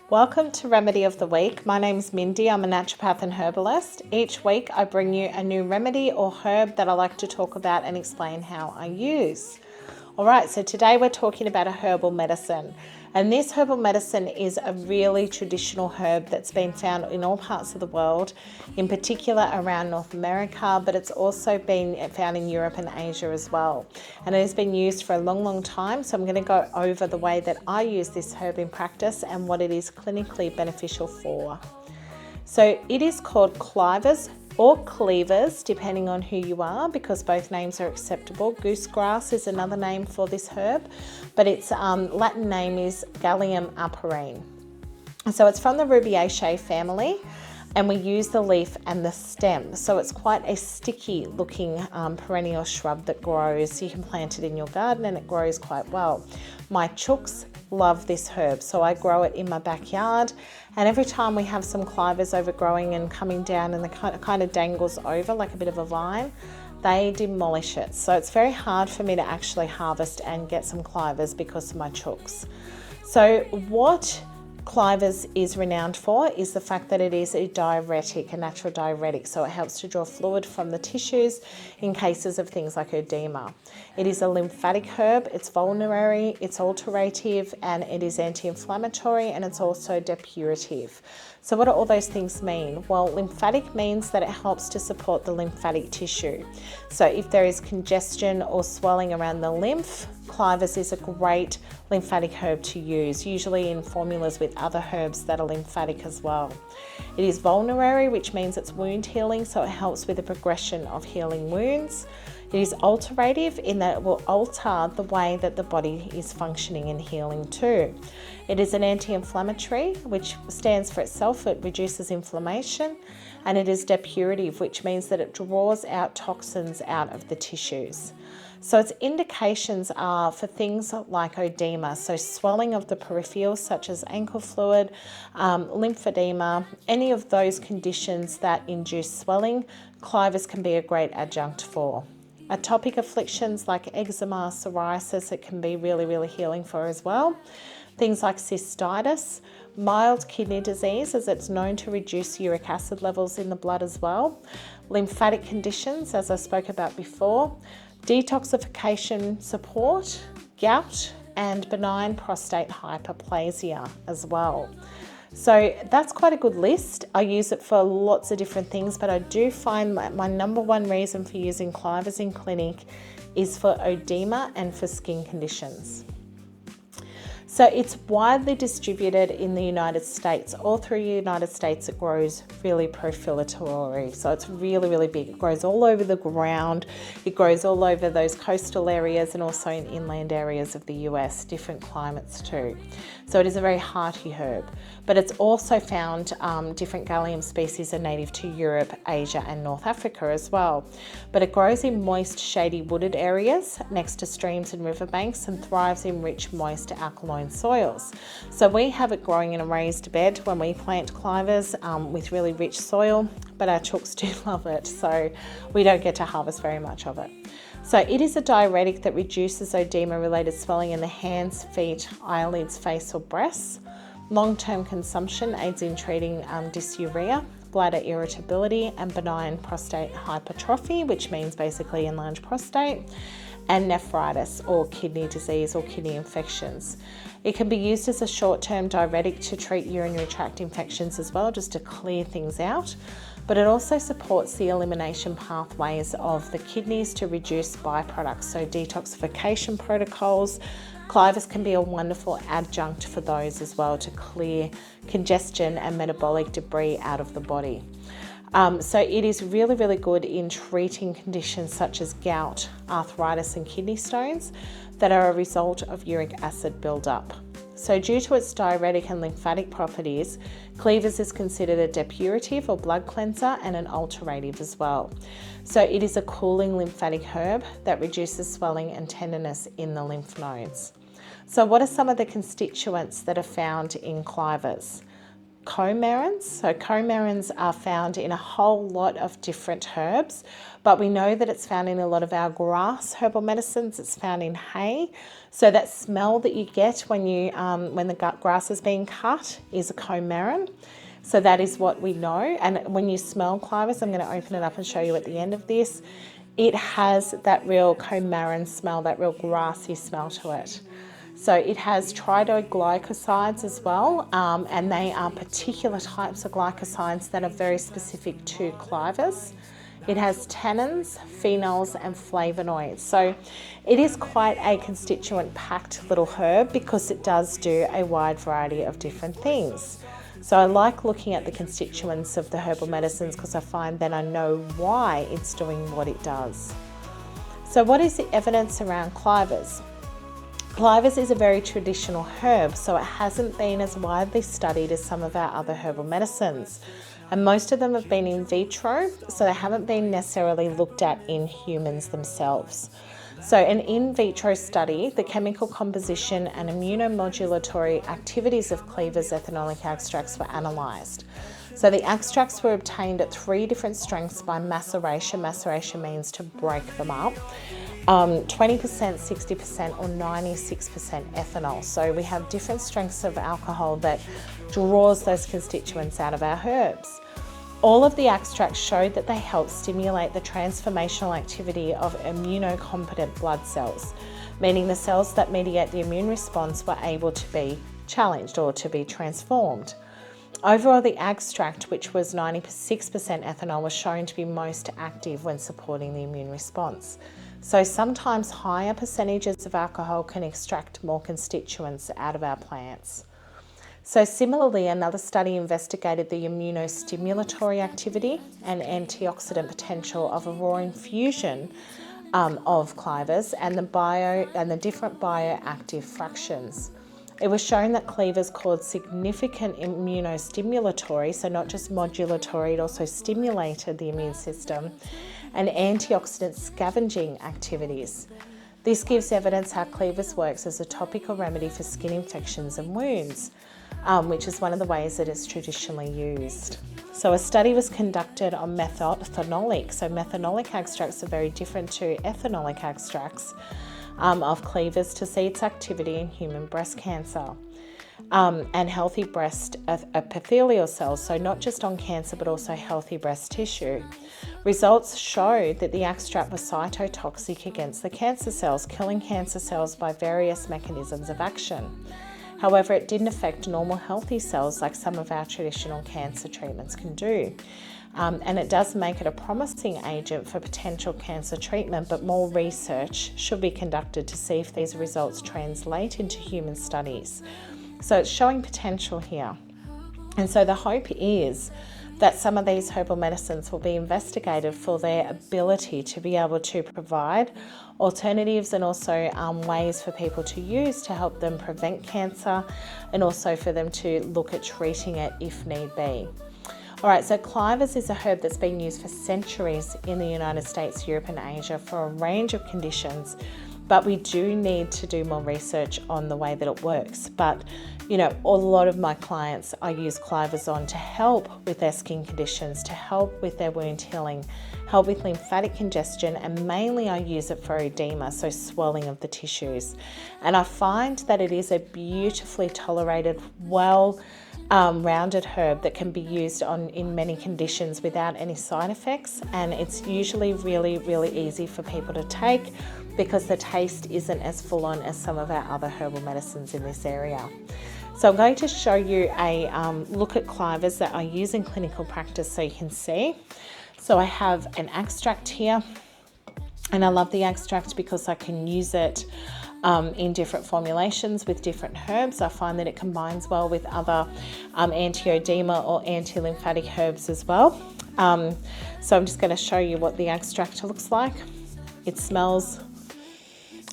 Welcome to Remedy of the Week. My name's Mindy. I'm a naturopath and herbalist. Each week I bring you a new remedy or herb that I like to talk about and explain how I use. Alright, so today we're talking about a herbal medicine. And this herbal medicine is a really traditional herb that's been found in all parts of the world, in particular around North America, but it's also been found in Europe and Asia as well. And it has been used for a long, long time. So I'm going to go over the way that I use this herb in practice and what it is clinically beneficial for. So it is called Clivers or Clivers, depending on who you are, because both names are acceptable. Goosegrass is another name for this herb, but its Latin name is Gallium aparine. So it's from the Rubiaceae family, and we use the leaf and the stem. So it's quite a sticky looking perennial shrub that grows. You can plant it in your garden and it grows quite well. My chooks love this herb, so I grow it in my backyard, and every time we have some clivers overgrowing and coming down and it kind of dangles over like a bit of a vine, they demolish it. So it's very hard for me to actually harvest and get some clivers because of my chooks. So what Clivers is renowned for is the fact that it is a diuretic, a natural diuretic, so it helps to draw fluid from the tissues in cases of things like edema. It is a lymphatic herb, it's vulnerary, it's alterative, and it is anti-inflammatory, and it's also depurative. So what do all those things mean? Well, lymphatic means that it helps to support the lymphatic tissue. So if there is congestion or swelling around the lymph, Clivers is a great lymphatic herb to use, usually in formulas with other herbs that are lymphatic as well. It is vulnerary, which means it's wound healing, so it helps with the progression of healing wounds. It is alterative in that it will alter the way that the body is functioning and healing too. It is an anti-inflammatory, which stands for itself, it reduces inflammation, and it is depurative, which means that it draws out toxins out of the tissues. So its indications are for things like edema, so swelling of the peripherals such as ankle fluid, lymphedema, any of those conditions that induce swelling, Clivers can be a great adjunct for. Atopic afflictions like eczema, psoriasis, it can be really, really healing for as well. Things like cystitis, mild kidney disease, as it's known to reduce uric acid levels in the blood as well. Lymphatic conditions, as I spoke about before. Detoxification support, gout, and benign prostate hyperplasia as well. So that's quite a good list. I use it for lots of different things, but I do find my number one reason for using Clivers in clinic is for edema and for skin conditions. So it's widely distributed in the United States. All through the United States it grows really proliferatory. So it's really, really big. It grows all over the ground. It grows all over those coastal areas and also in inland areas of the US, different climates too. So it is a very hearty herb. But it's also found, different Gallium species are native to Europe, Asia and North Africa as well. But it grows in moist, shady, wooded areas next to streams and riverbanks and thrives in rich, moist, alkaline soils. So we have it growing in a raised bed when we plant Clivers with really rich soil, but our chooks do love it, so we don't get to harvest very much of it. So it is a diuretic that reduces edema-related swelling in the hands, feet, eyelids, face or breasts. Long-term consumption aids in treating dysuria, bladder irritability and benign prostate hypertrophy, which means basically enlarged prostate, and nephritis or kidney disease or kidney infections. It can be used as a short-term diuretic to treat urinary tract infections as well, just to clear things out. But it also supports the elimination pathways of the kidneys to reduce byproducts, so detoxification protocols. Clivers can be a wonderful adjunct for those as well to clear congestion and metabolic debris out of the body. So it is really, really good in treating conditions such as gout, arthritis and kidney stones that are a result of uric acid buildup. So due to its diuretic and lymphatic properties, Clivers is considered a depurative or blood cleanser and an alterative as well. So it is a cooling lymphatic herb that reduces swelling and tenderness in the lymph nodes. So what are some of the constituents that are found in Clivers? coumarins. So coumarins are found in a whole lot of different herbs, but we know that it's found in a lot of our grass herbal medicines. It's found in hay. So that smell that you get when the grass is being cut is a coumarin. So that is what we know. And when you smell Clivers, I'm going to open it up and show you at the end of this. It has that real coumarin smell, that real grassy smell to it. So it has tridoglycosides as well, and they are particular types of glycosides that are very specific to Clivers. It has tannins, phenols and flavonoids. So it is quite a constituent-packed little herb because it does do a wide variety of different things. So I like looking at the constituents of the herbal medicines because I find that I know why it's doing what it does. So what is the evidence around Clivers? Clivers is a very traditional herb, so it hasn't been as widely studied as some of our other herbal medicines. And most of them have been in vitro, so they haven't been necessarily looked at in humans themselves. So an in vitro study, the chemical composition and immunomodulatory activities of Clivers ethanolic extracts were analysed. So the extracts were obtained at 3 different strengths by maceration. Maceration means to break them up. 20%, 60% or 96% ethanol. So we have different strengths of alcohol that draws those constituents out of our herbs. All of the extracts showed that they help stimulate the transformational activity of immunocompetent blood cells, meaning the cells that mediate the immune response were able to be challenged or to be transformed. Overall, the extract, which was 96% ethanol, was shown to be most active when supporting the immune response. So sometimes higher percentages of alcohol can extract more constituents out of our plants. So similarly, another study investigated the immunostimulatory activity and antioxidant potential of a raw infusion of Clivers and the different bioactive fractions. It was shown that Clivers caused significant immunostimulatory, so not just modulatory, it also stimulated the immune system, and antioxidant scavenging activities. This gives evidence how Clivers works as a topical remedy for skin infections and wounds, which is one of the ways that it's traditionally used. So a study was conducted on methanolic. So methanolic extracts are very different to ethanolic extracts of Clivers to see its activity in human breast cancer and healthy breast epithelial cells, so not just on cancer but also healthy breast tissue. Results showed that the extract was cytotoxic against the cancer cells, killing cancer cells by various mechanisms of action. However, it didn't affect normal healthy cells like some of our traditional cancer treatments can do. And it does make it a promising agent for potential cancer treatment, but more research should be conducted to see if these results translate into human studies. So it's showing potential here. And so the hope is that some of these herbal medicines will be investigated for their ability to be able to provide alternatives and also ways for people to use to help them prevent cancer and also for them to look at treating it if need be. All right, so Clivers is a herb that's been used for centuries in the United States, Europe and Asia for a range of conditions, but we do need to do more research on the way that it works. But, you know, a lot of my clients I use Clivers on to help with their skin conditions, to help with their wound healing, help with lymphatic congestion, and mainly I use it for edema, so swelling of the tissues. And I find that it is a beautifully tolerated, rounded herb that can be used in many conditions without any side effects, and it's usually really, really easy for people to take because the taste isn't as full on as some of our other herbal medicines in this area. So I'm going to show you a look at Clivers that I use in clinical practice so you can see. So I have an extract here, and I love the extract because I can use it in different formulations with different herbs. I find that it combines well with other anti-edema or anti-lymphatic herbs as well. So I'm just going to show you what the extract looks like. It smells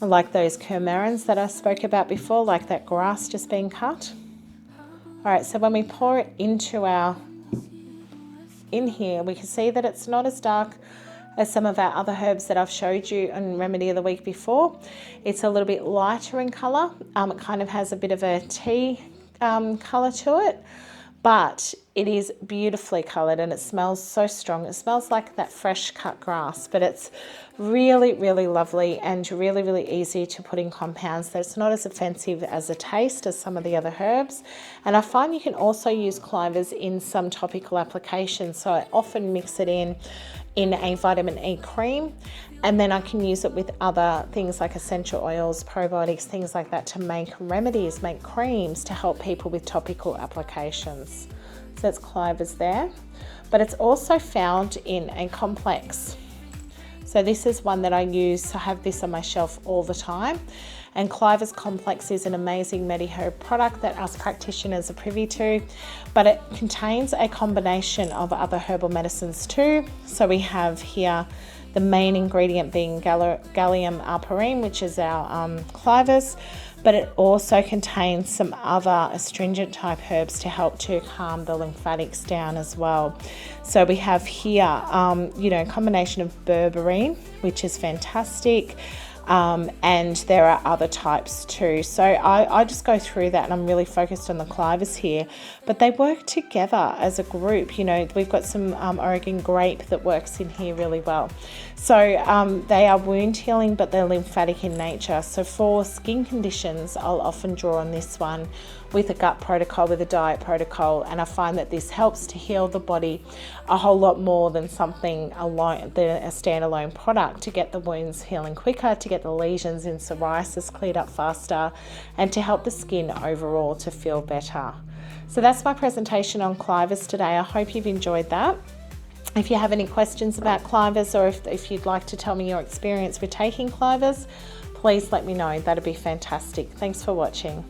like those coumarins that I spoke about before, like that grass just being cut. All right, so when we pour it into in here, we can see that it's not as dark as some of our other herbs that I've showed you in Remedy of the Week before. It's a little bit lighter in colour. It kind of has a bit of a tea colour to it, but it is beautifully coloured and it smells so strong. It smells like that fresh cut grass, but it's really, really lovely and really, really easy to put in compounds. So it's not as offensive as a taste as some of the other herbs. And I find you can also use Clivers in some topical applications. So I often mix it in a vitamin E cream, and then I can use it with other things like essential oils, probiotics, things like that to make remedies, make creams to help people with topical applications. So that's Clivers there, but it's also found in a complex. So this is one that I use. I have this on my shelf all the time. And Clivers Complex is an amazing MediHerb product that us practitioners are privy to, but it contains a combination of other herbal medicines too. So we have here the main ingredient being Gallium aparine, which is our Clivers, but it also contains some other astringent type herbs to help to calm the lymphatics down as well. So we have here, a combination of berberine, which is fantastic. And there are other types too. So I just go through that, and I'm really focused on the Clivers here, but they work together as a group. We've got some Oregon grape that works in here really well. So they are wound healing, but they're lymphatic in nature. So for skin conditions, I'll often draw on this one with a gut protocol, with a diet protocol, and I find that this helps to heal the body a whole lot more than something alone, than a standalone product, to get the wounds healing quicker, to get the lesions in psoriasis cleared up faster, and to help the skin overall to feel better. So that's my presentation on Clivers today. I hope you've enjoyed that. If you have any questions about Clivers, or if you'd like to tell me your experience with taking Clivers, please let me know. That'd be fantastic. Thanks for watching.